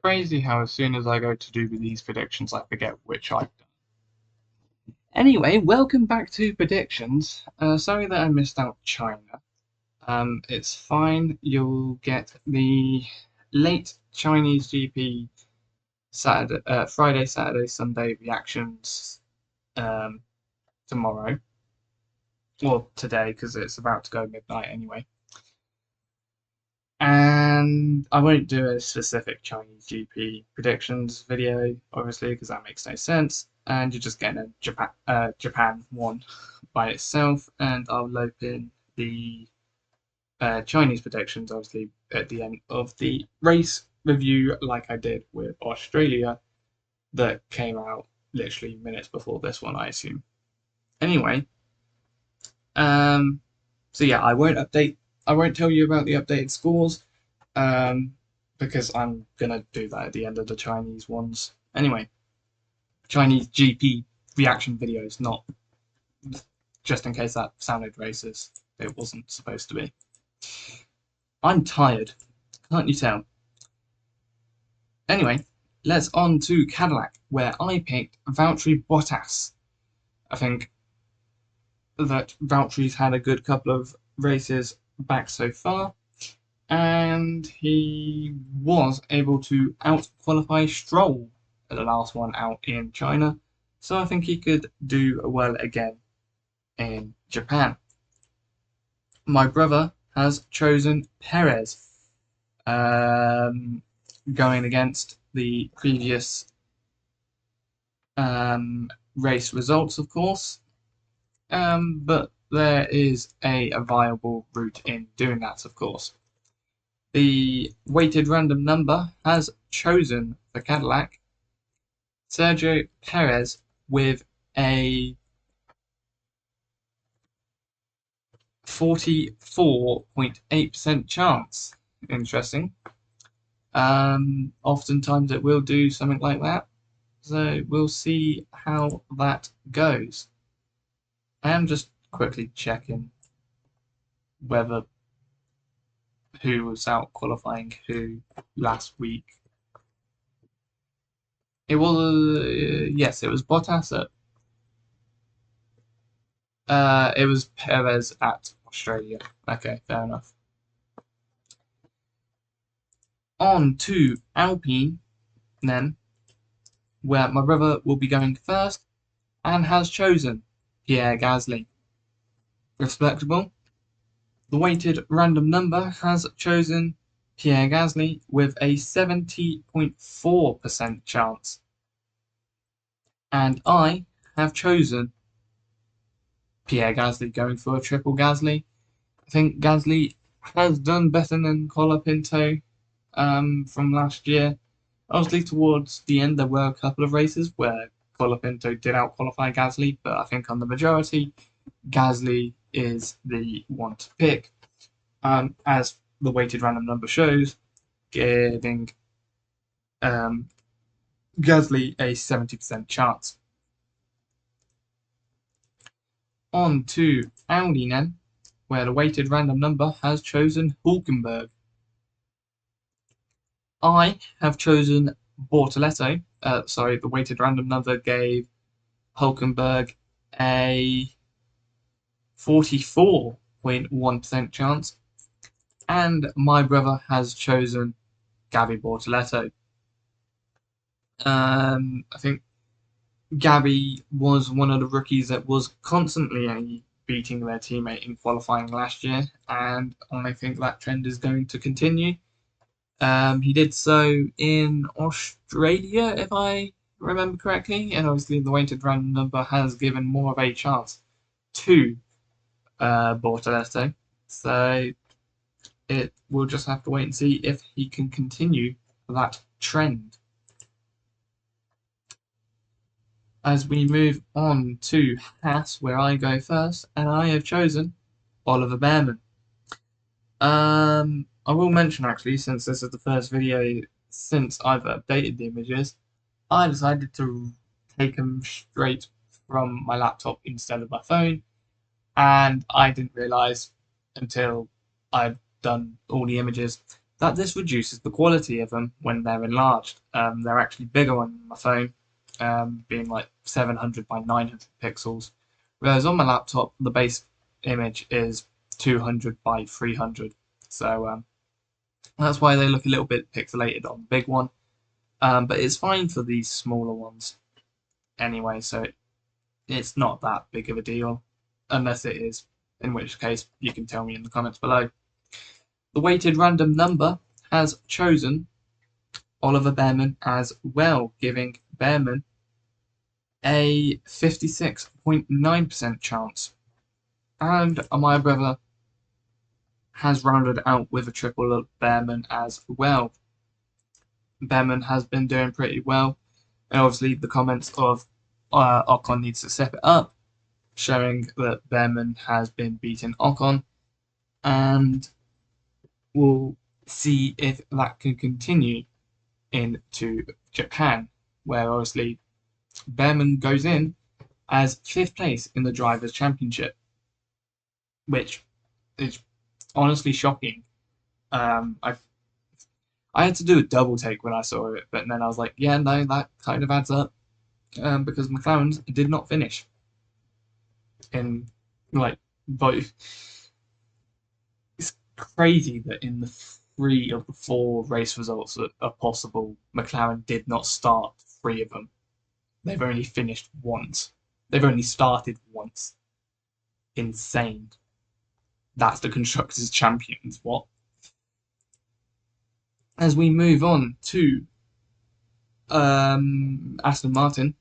Crazy how as soon as I go to do these predictions, I forget which I've done. Anyway, welcome back to predictions. Sorry that I missed out China. It's fine. You'll get the late Chinese GP Friday, Saturday, Sunday reactions um, tomorrow. Or today, because it's about to go midnight anyway. And I won't do a specific Chinese GP predictions video, obviously, because that makes no sense. And you're just getting a Japan one by itself, and I'll loop in the Chinese predictions, obviously, at the end of the race review, like I did with Australia, that came out literally minutes before this one, I assume. Anyway, so yeah, I won't tell you about the updated scores, because I'm gonna do that at the end of the Chinese ones. Anyway, Chinese GP reaction videos, not just in case that sounded racist. It wasn't supposed to be. I'm tired, can't you tell? Anyway, let's on to Cadillac, where I picked Valtteri Bottas. I think that Valtteri's had a good couple of races back so far, and he was able to out-qualify Stroll at the last one out in China, so I think he could do well again in Japan. My brother has chosen Perez, going against the previous race results, of course, but there is a viable route in doing that, of course. The weighted random number has chosen the Cadillac Sergio Perez with a 44.8% chance. Interesting. Oftentimes it will do something like that, so we'll see how that goes. I am just quickly checking who was out qualifying who last week. It was yes, it was Bottas it was Perez at Australia. Okay, fair enough. On to Alpine then, where my brother will be going first and has chosen Pierre Gasly. Respectable. The weighted random number has chosen Pierre Gasly with a 70.4% chance. And I have chosen Pierre Gasly, going for a triple Gasly. I think Gasly has done better than Colapinto from last year. Obviously, towards the end, there were a couple of races where Colapinto did out-qualify Gasly, but I think on the majority, Gasly is the one to pick, as the weighted random number shows, giving Gasly a 70% chance. On to Audi then, where the weighted random number has chosen Hulkenberg. I have chosen Bortoletto. The weighted random number gave Hulkenberg a 44.1% chance, and my brother has chosen Gabby Bortoletto. I think Gabby was one of the rookies that was constantly beating their teammate in qualifying last year, and I think that trend is going to continue. He did so in Australia, if I remember correctly, and obviously the weighted random number has given more of a chance to Bortoletto, so we'll just have to wait and see if he can continue that trend. As we move on to Haas, where I go first, and I have chosen Oliver Bearman. I will mention, actually, since this is the first video since I've updated the images, I decided to take them straight from my laptop instead of my phone, and I didn't realise until I'd done all the images that this reduces the quality of them when they're enlarged. They're actually bigger on my phone, being like 700 by 900 pixels, whereas on my laptop the base image is 200 by 300. So that's why they look a little bit pixelated on the big one. But it's fine for these smaller ones anyway, so it's not that big of a deal, unless it is, in which case you can tell me in the comments below. The weighted random number has chosen Oliver Bearman as well, giving Bearman a 56.9% chance. And my brother has rounded out with a triple of Bearman as well. Bearman has been doing pretty well, and obviously the comments of Ocon needs to step it up, showing that Bearman has been beating Ocon, and we'll see if that can continue into Japan, where obviously Bearman goes in as 5th place in the Drivers' Championship, which is honestly shocking. I had to do a double take when I saw it, but then I was like, yeah, no, that kind of adds up, because McLaren's did not finish in like both. It's crazy that in the 3 of the 4 race results that are possible, McLaren did not start 3 of them. They've only finished once. They've only started once. Insane. That's the Constructors' Champions. What? As we move on to Aston Martin,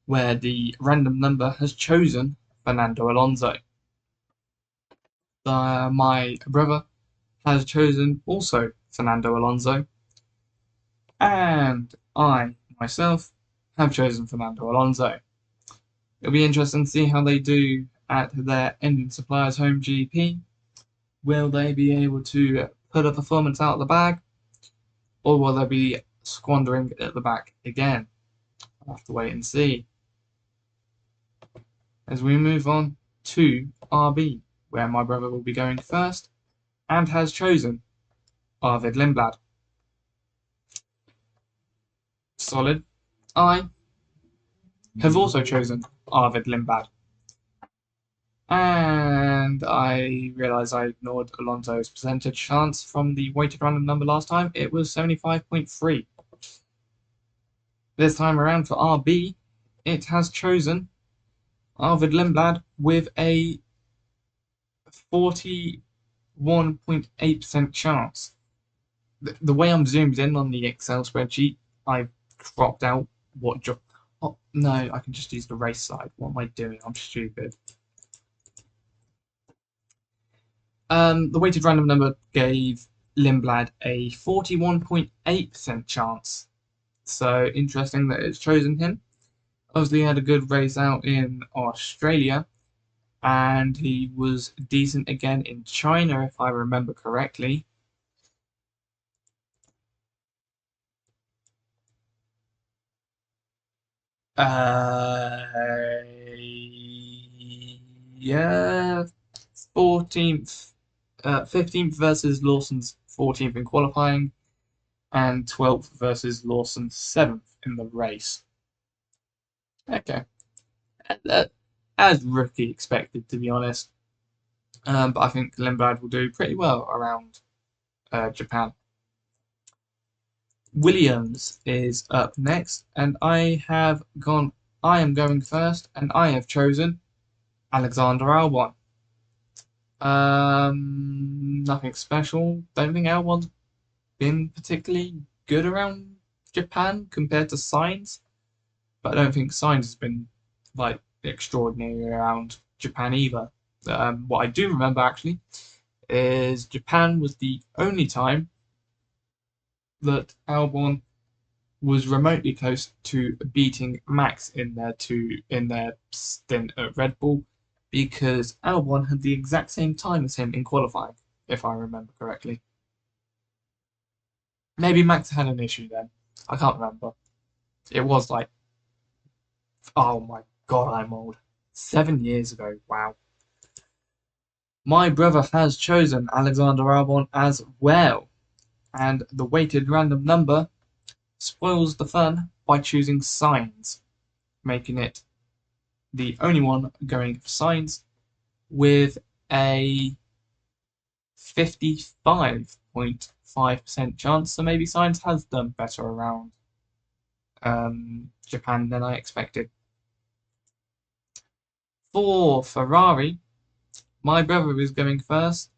where the random number has chosen Fernando Alonso. My brother has chosen also Fernando Alonso, and I myself have chosen Fernando Alonso. It'll be interesting to see how they do at their engine supplier's home GP. Will they be able to put a performance out of the bag, or will they be squandering at the back again? I'll have to wait and see. As we move on to RB, where my brother will be going first, and has chosen Arvid Lindblad. Solid. I have also chosen Arvid Lindblad. And I realise I ignored Alonso's percentage chance from the weighted random number last time. It was 75.3. This time around for RB, it has chosen Arvid Lindblad with a 41.8% chance. The way I'm zoomed in on the Excel spreadsheet, I've cropped out what job. Oh, no, I can just use the race side. What am I doing? I'm stupid. The weighted random number gave Lindblad a 41.8% chance. So interesting that it's chosen him. Obviously, he had a good race out in Australia, and he was decent again in China, if I remember correctly. Yeah, 14th, 15th versus Lawson's 14th in qualifying, and 12th versus Lawson's 7th in the race. Okay, as rookie expected, to be honest. But I think Lindblad will do pretty well around Japan. Williams is up next, and I am going first, and I have chosen Alexander Albon. Nothing special. Don't think Albon's been particularly good around Japan compared to Sainz, but I don't think Sainz has been like extraordinary around Japan either. What I do remember actually is Japan was the only time that Albon was remotely close to beating Max in their stint at Red Bull, because Albon had the exact same time as him in qualifying, if I remember correctly. Maybe Max had an issue then. I can't remember. It was like, oh my god, I'm old. 7 years ago. Wow. My brother has chosen Alexander Albon as well. and the weighted random number spoils the fun by choosing signs, making it the only one going for signs with a 55.5% chance. So maybe signs has done better around Japan than I expected. For Ferrari, my brother is going first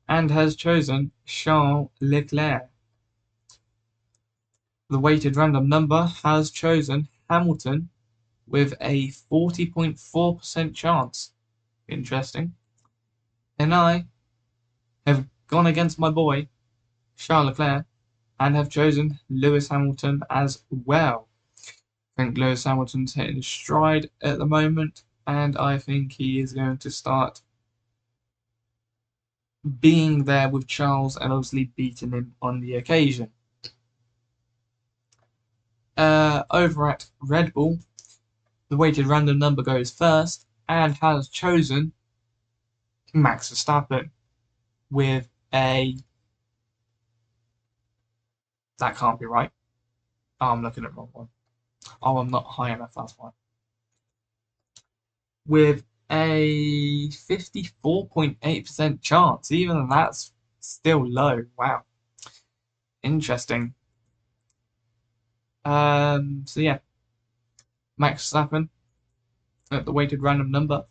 and has chosen Charles Leclerc. The weighted random number has chosen Hamilton with a 40.4% chance. Interesting. And I have gone against my boy, Charles Leclerc, and have chosen Lewis Hamilton as well. I think Lewis Hamilton's hitting his stride at the moment, and I think he is going to start being there with Charles and obviously beating him on the occasion. Over at Red Bull, the weighted random number goes first and has chosen Max Verstappen with a... That can't be right. Oh, I'm looking at the wrong one. Oh, I'm not high enough, that's why. With a 54.8% chance. Even that's still low. Wow. Interesting. So yeah, Max Verstappen at the weighted random number,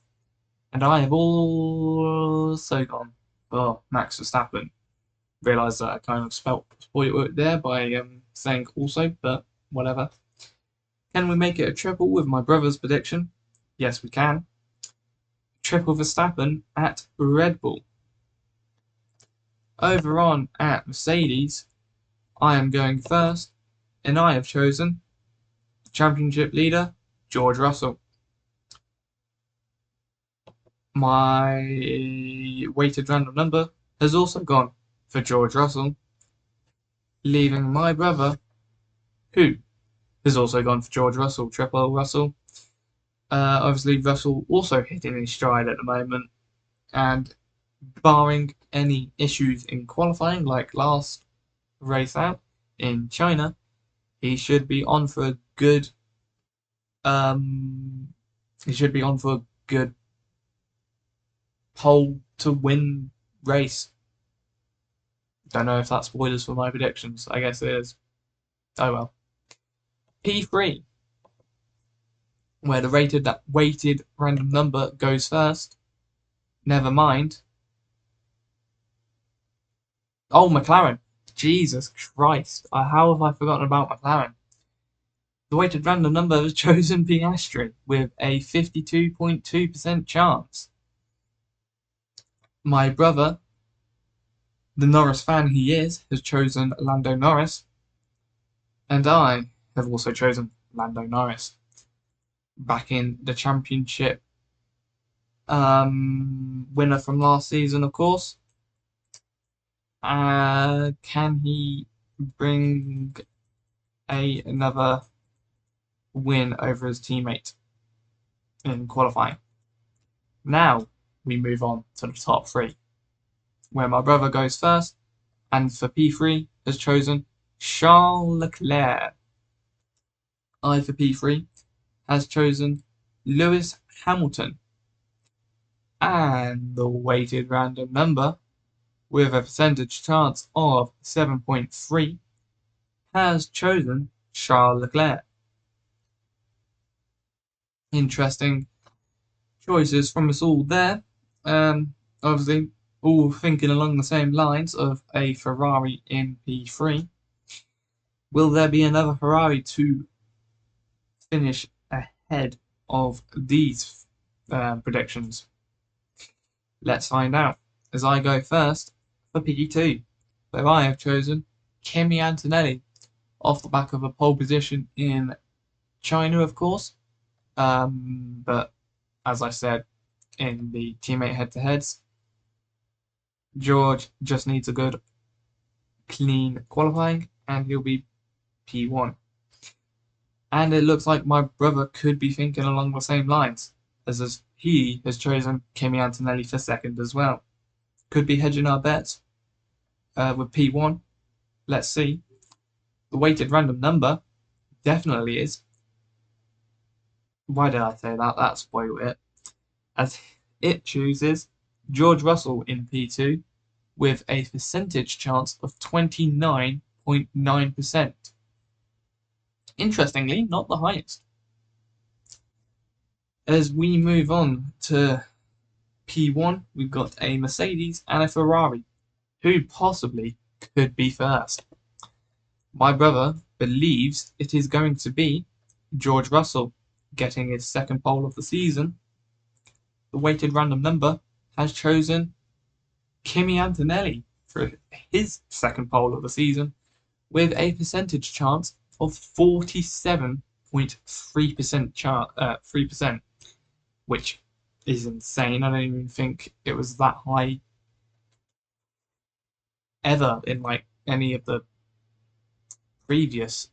and I have also gone for Max Verstappen. Realised that I kind of spoiled it there by saying also, but whatever. Can we make it a triple with my brother's prediction? Yes, we can. Triple Verstappen at Red Bull. Over on at Mercedes, I am going first, and I have chosen championship leader George Russell. My weighted random number has also gone for George Russell, leaving my brother, who has also gone for George Russell, triple Russell. Obviously, Russell also hitting his stride at the moment, and barring any issues in qualifying like last race out in China, he should be on for a good pole to win race. Don't know if that's spoilers for my predictions. I guess it is. Oh well. P3, where the weighted random number goes first. Never mind. Oh, McLaren. Jesus Christ. How have I forgotten about McLaren? The weighted random number has chosen Piastri with a 52.2% chance. My brother, the Norris fan he is, has chosen Lando Norris. And I have also chosen Lando Norris. Back in the championship winner from last season, of course. Can he bring another win over his teammate in qualifying? Now we move on to the top three, where my brother goes first, and for P3 has chosen Charles Leclerc. I for P3 has chosen Lewis Hamilton, and the weighted random number with a percentage chance of 7.3 has chosen Charles Leclerc. Interesting choices from us all there. Obviously, all thinking along the same lines of a Ferrari in P3. Will there be another Ferrari to finish ahead of these predictions? Let's find out as I go first for P2, where I have chosen Kimi Antonelli off the back of a pole position in China, of course. But as I said in the teammate head-to-heads, George just needs a good, clean qualifying, and he'll be P1. And it looks like my brother could be thinking along the same lines, as he has chosen Kimi Antonelli for second as well. Could be hedging our bets with P1. Let's see. The weighted random number definitely is. Why did I say that? That spoiled it. As it chooses George Russell in P2 with a percentage chance of 29.9%. Interestingly, not the highest. As we move on to P1, we've got a Mercedes and a Ferrari. Who possibly could be first? My brother believes it is going to be George Russell getting his second pole of the season. The weighted random number has chosen Kimi Antonelli for his second pole of the season with a percentage chance of 47.3%, 3%, which is insane. I don't even think it was that high ever in like any of the previous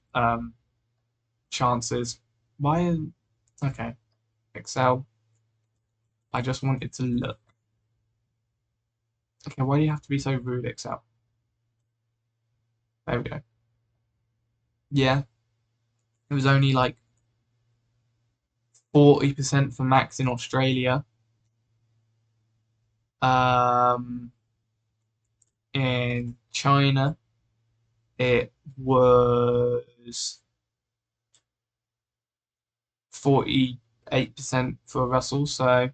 chances. Why? Okay, Excel. I just wanted to look. Okay, why do you have to be so rude, Excel? There we go. Yeah, it was only like 40% for Max in Australia. In China, it was 48% for Russell, so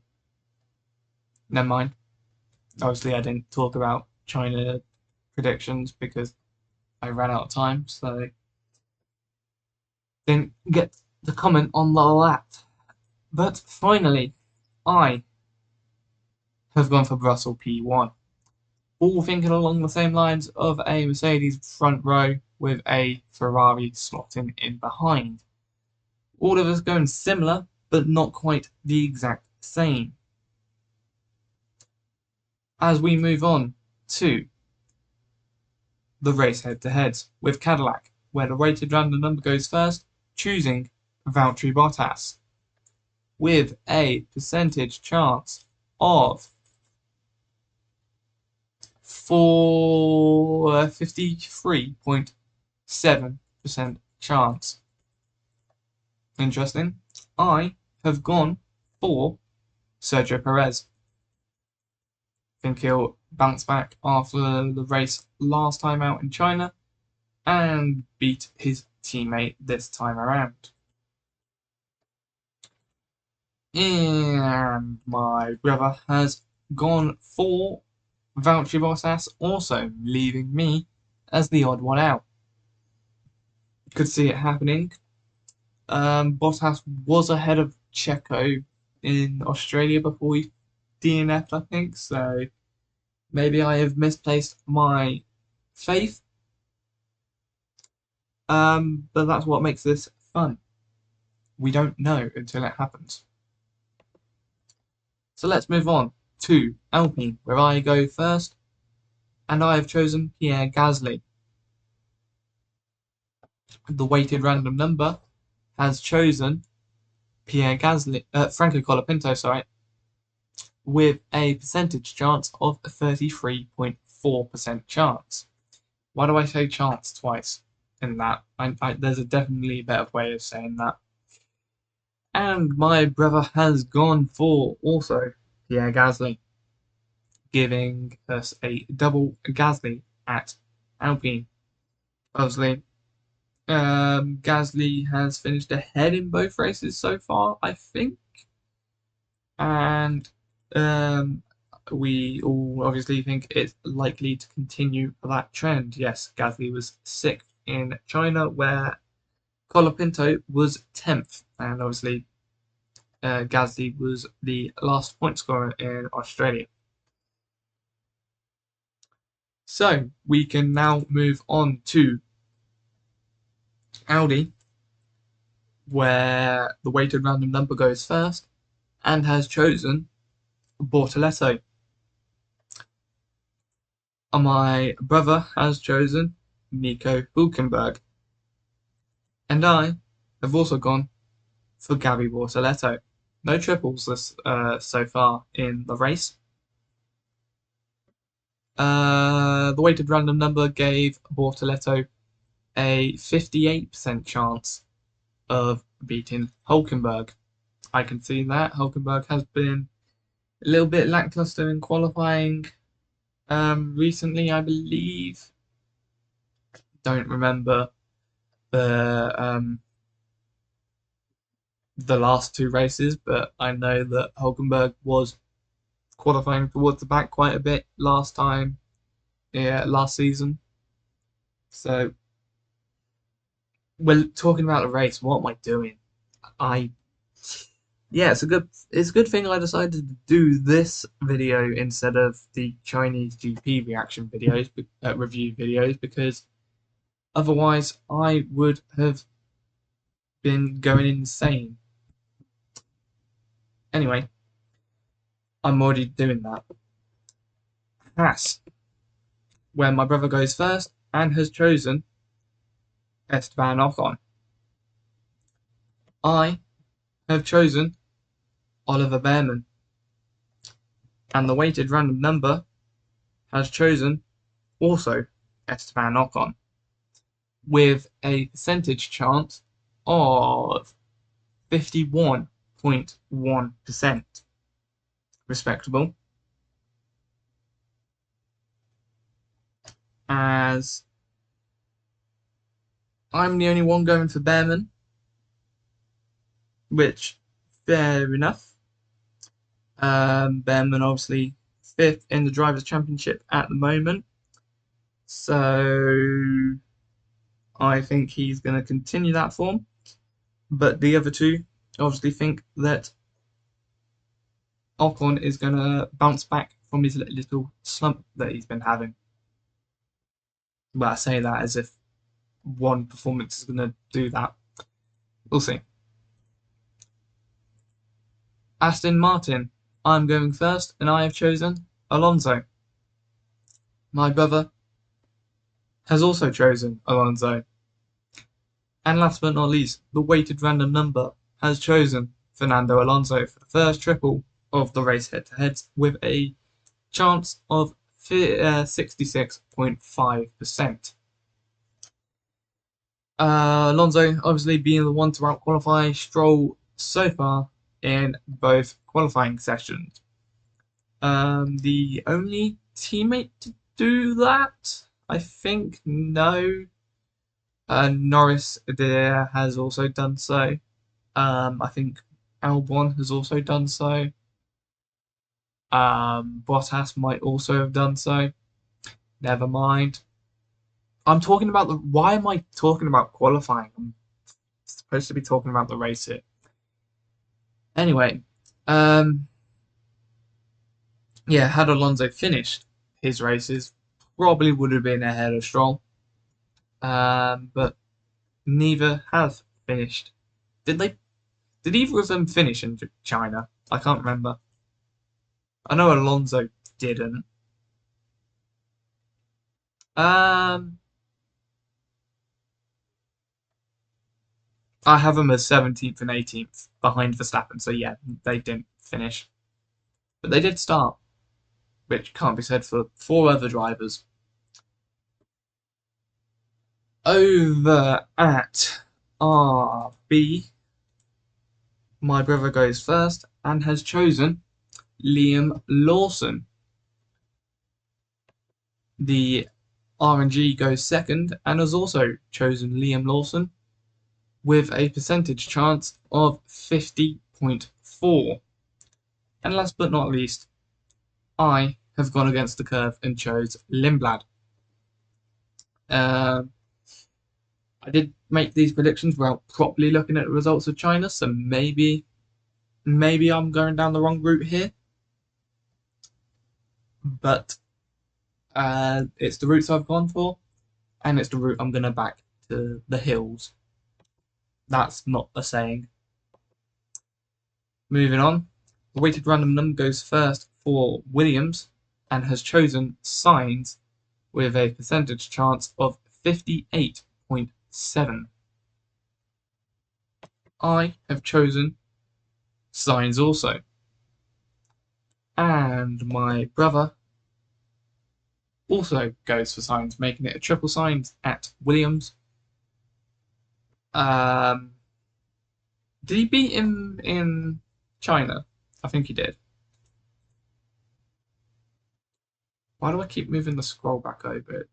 never mind. Obviously, I didn't talk about China predictions because I ran out of time, so didn't get the comment on that. But finally, I have gone for Russell P1. All thinking along the same lines of a Mercedes front row with a Ferrari slotting in behind. All of us going similar, but not quite the exact same. As we move on to the race head-to-heads with Cadillac, where the weighted random number goes first, choosing Valtteri Bottas with a percentage chance of 53.7% chance. Interesting. I have gone for Sergio Perez. I think he'll bounce back after the race last time out in China and beat his teammate this time around. And my brother has gone for Valtteri Bottas, also leaving me as the odd one out. Could see it happening. Bottas was ahead of Checo in Australia before he DNF'd, I think, so maybe I have misplaced my faith. But that's what makes this fun. We don't know until it happens. So let's move on to Alpine, where I go first, and I have chosen Pierre Gasly. The weighted random number has chosen Pierre Gasly, Franco Colapinto, sorry, with a percentage chance of 33.4% chance. Why do I say chance twice in that? There's a definitely better way of saying that. And my brother has gone for also Pierre Gasly, giving us a double Gasly at Alpine. Obviously, Gasly has finished ahead in both races so far, I think. And we all obviously think it's likely to continue that trend. Yes, Gasly was 6th in China, where Colapinto was 10th. And obviously, Gasly was the last point scorer in Australia. So we can now move on to Audi, where the weighted random number goes first and has chosen Bortoleto. My brother has chosen Nico Hülkenberg. And I have also gone for Gabby Bortoleto. No triples this so far in the race. The weighted random number gave Bortoletto a 58% chance of beating Hulkenberg. I can see that Hulkenberg has been a little bit lackluster in qualifying recently, I believe. Don't remember the last two races, but I know that Hulkenberg was qualifying towards the back quite a bit last season. So we're talking about the race. What am I doing? I Yeah, it's a good thing I decided to do this video instead of the Chinese GP reaction videos, review videos, because otherwise I would have been going insane. Anyway, I'm already doing that. Haas, where my brother goes first and has chosen Esteban Ocon. I have chosen Oliver Behrman, and the weighted random number has chosen also Esteban Ocon, with a percentage chance of 51.1%. Respectable. As I'm the only one going for Behrman, which, fair enough. Behrman obviously 5th in the Drivers' Championship at the moment. So I think he's going to continue that form. But the other two obviously think that Ocon is going to bounce back from his little slump that he's been having. Well, I say that as if one performance is going to do that. We'll see. Aston Martin. I'm going first, and I have chosen Alonso. My brother has also chosen Alonso. And last but not least, the weighted random number has chosen Fernando Alonso for the first triple of the race head-to-heads with a chance of 66.5%. Alonso obviously being the one to out-qualify Stroll so far in both qualifying sessions. The only teammate to do that, I think, no. Norris there has also done so. I think Albon has also done so. Bottas might also have done so. Never mind. I'm talking about the. Why am I talking about qualifying? I'm supposed to be talking about the race here. Anyway, yeah, had Alonso finished his races, probably would have been ahead of Stroll. But neither have finished. Did they? Did either of them finish in China? I can't remember. I know Alonso didn't. Um, I have them as 17th and 18th behind Verstappen, so yeah, they didn't finish. But they did start, which can't be said for 4 other drivers. Over at RB, my brother goes first and has chosen Liam Lawson. The RNG goes second and has also chosen Liam Lawson with a percentage chance of 50.4. And last but not least, I have gone against the curve and chose Lindblad. I did make these predictions without properly looking at the results of China, so maybe I'm going down the wrong route here. But it's the routes I've gone for, and it's the route I'm going to back to the hills. That's not a saying. Moving on, the weighted random number goes first for Williams and has chosen Sainz with a percentage chance of 58.7. I have chosen Sainz also. And my brother also goes for signs, making it a triple signs at Williams. Um, did he beat him in China? I think he did. Why do I keep moving the scroll back over it?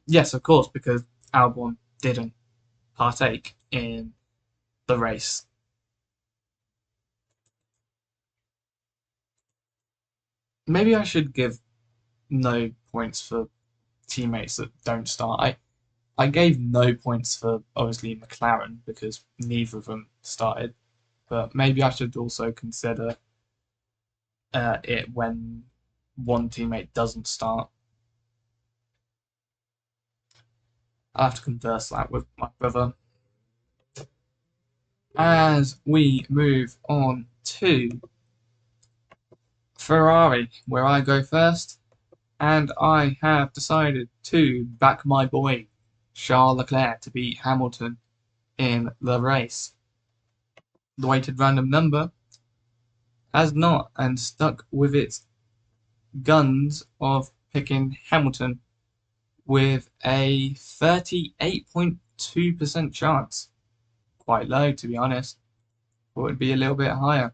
Yes, of course, because Albon didn't partake in the race. Maybe I should give no points for teammates that don't start. I gave no points for obviously McLaren because neither of them started, but maybe I should also consider it when one teammate doesn't start. I'll have to converse that with my brother. As we move on to Ferrari, where I go first, and I have decided to back my boy Charles Leclerc to beat Hamilton in the race. The weighted random number has not and stuck with its guns of picking Hamilton with a 38.2% chance. Quite low, to be honest. It would be a little bit higher.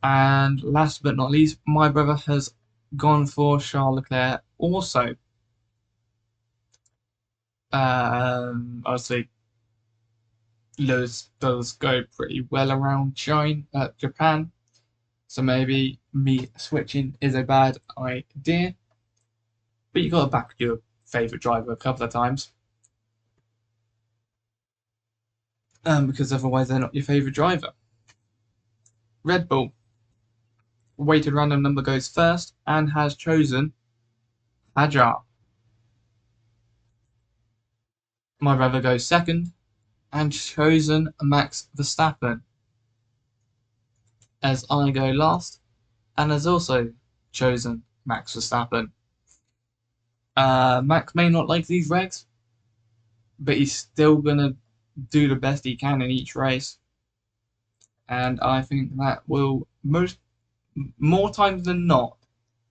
And last but not least, my brother has gone for Charles Leclerc also. Obviously, Lewis does go pretty well around Japan. So maybe me switching is a bad idea. But you got to back your favourite driver a couple of times. Because otherwise they're not your favourite driver. Red Bull. Weighted random number goes first and has chosen Hajar. My brother goes second and chosen Max Verstappen. As I go last and has also chosen Max Verstappen. Max may not like these regs, but he's still gonna do the best he can in each race, and I think that will more times than not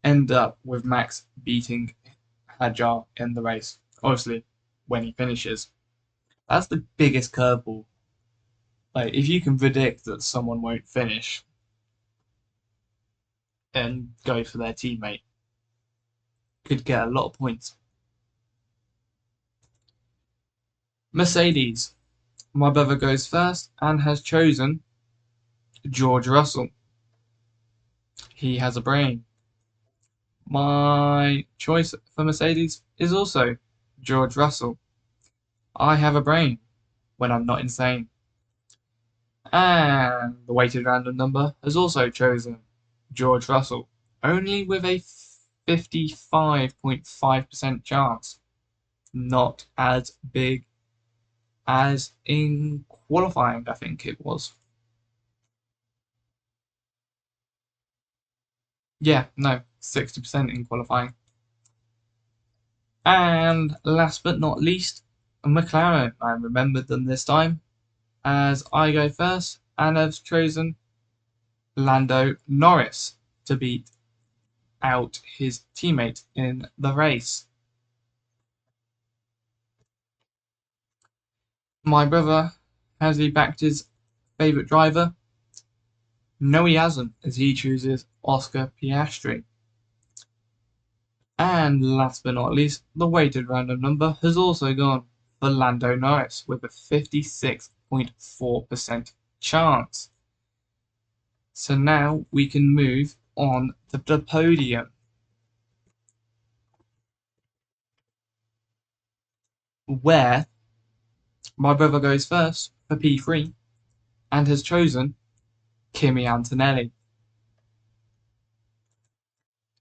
end up with Max beating Hajar in the race. Obviously, when he finishes, that's the biggest curveball. Like if you can predict that someone won't finish and go for their teammate, could get a lot of points. Mercedes. My brother goes first and has chosen George Russell. He has a brain. My choice for Mercedes is also George Russell. I have a brain when I'm not insane. And the weighted random number has also chosen George Russell, only with a 55.5% chance. Not as big as in qualifying, I think it was. Yeah, no, 60% in qualifying. And last but not least, McLaren. I remembered them this time as I go first and have chosen Lando Norris to beat out his teammate in the race. My brother, has he backed his favourite driver? No, he hasn't, as he chooses Oscar Piastri. And last but not least, the weighted random number has also gone for Lando Norris with a 56.4% chance. So now we can move on to the podium, where my brother goes first for P3 and has chosen Kimi Antonelli.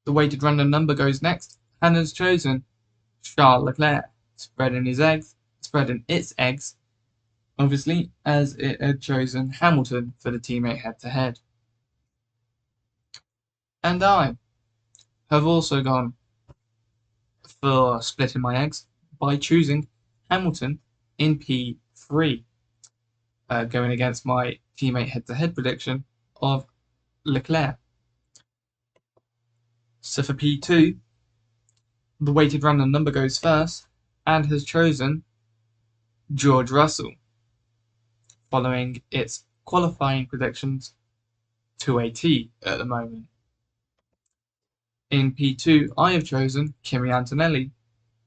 The weighted random number goes next and has chosen Charles Leclerc, spreading its eggs, obviously, as it had chosen Hamilton for the teammate head to head. And I have also gone for splitting my eggs by choosing Hamilton in P3. going against my teammate head-to-head prediction of Leclerc. So for P2, the weighted random number goes first and has chosen George Russell, following its qualifying predictions to a T at the moment. In P2, I have chosen Kimi Antonelli,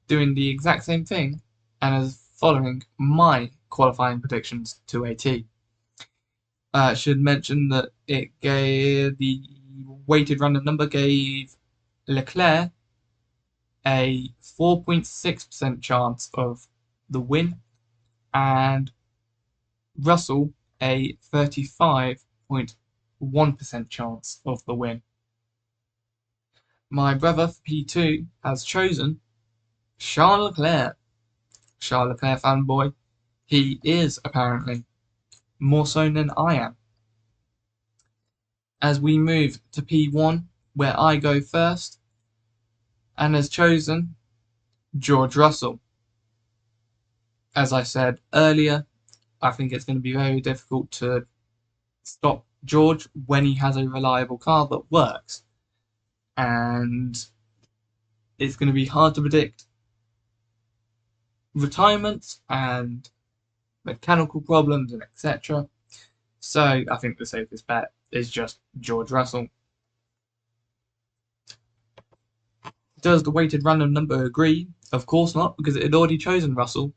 doing the exact same thing and is following my qualifying predictions to a T. Should mention that it gave the weighted random number gave Leclerc a 4.6% chance of the win and Russell a 35.1% chance of the win. My brother for P2 has chosen Charles Leclerc. Charles Leclerc fanboy. He is apparently more so than I am. As we move to P1, where I go first, and has chosen George Russell. As I said earlier, I think it's going to be very difficult to stop George when he has a reliable car that works. And it's going to be hard to predict retirements and mechanical problems and etc. So I think the safest bet is just George Russell. Does the weighted random number agree? Of course not, because it had already chosen Russell,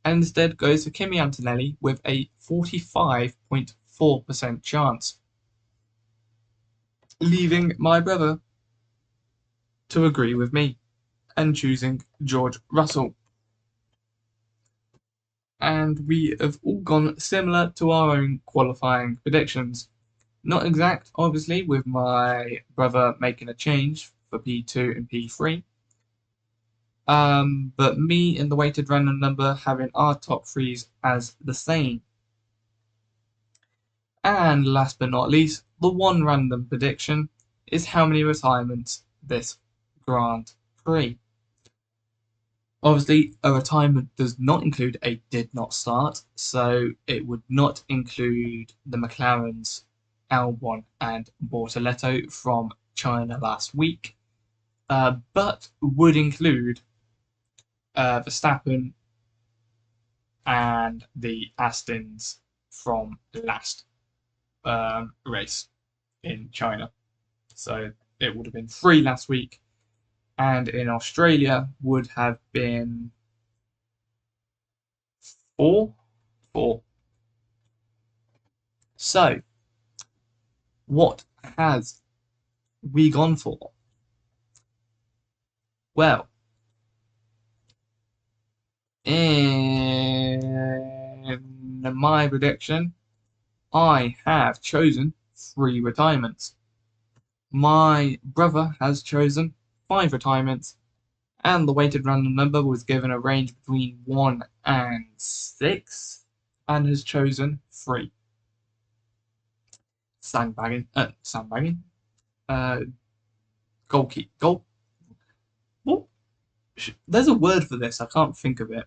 and instead goes for Kimi Antonelli with a 45.4% chance, leaving my brother to agree with me and choosing George Russell. And we have all gone similar to our own qualifying predictions. Not exact, obviously, with my brother making a change for P2 and P3. But me and the weighted random number having our top threes as the same. And last but not least, the one random prediction is how many retirements this Grand Prix. Obviously, a retirement does not include a did not start, so it would not include the McLarens Albon and Bortoletto from China last week, but would include Verstappen and the Astons from last race in China. So it would have been 3 last week, and in Australia would have been 4. So what has we gone for? Well, in my prediction, I have chosen 3 retirements. My brother has chosen 5 retirements, and the weighted random number was given a range between 1 and 6, and has chosen 3. Sandbagging. Goal. What? There's a word for this. I can't think of it.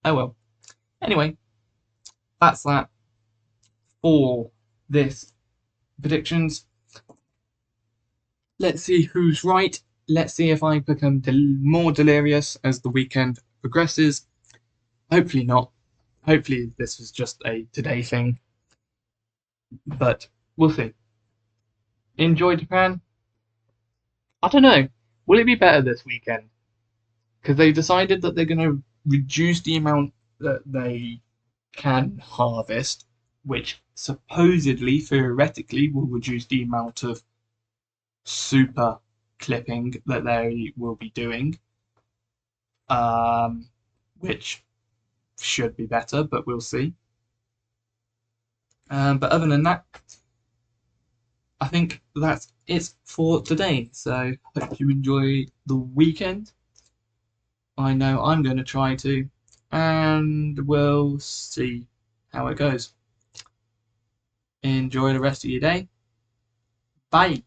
Oh well. Anyway, that's that for this predictions. Let's see who's right. Let's see if I become more delirious as the weekend progresses. Hopefully not. Hopefully this was just a today thing. But we'll see. Enjoy Japan? I don't know. Will it be better this weekend? Because they decided that they're going to reduce the amount that they can harvest, which supposedly, theoretically, will reduce the amount of super clipping that they will be doing, which should be better, but we'll see. But other than that, I think that's it for today. So hope you enjoy the weekend. I know I'm going to try to, and we'll see how it goes. Enjoy the rest of your day. Bye.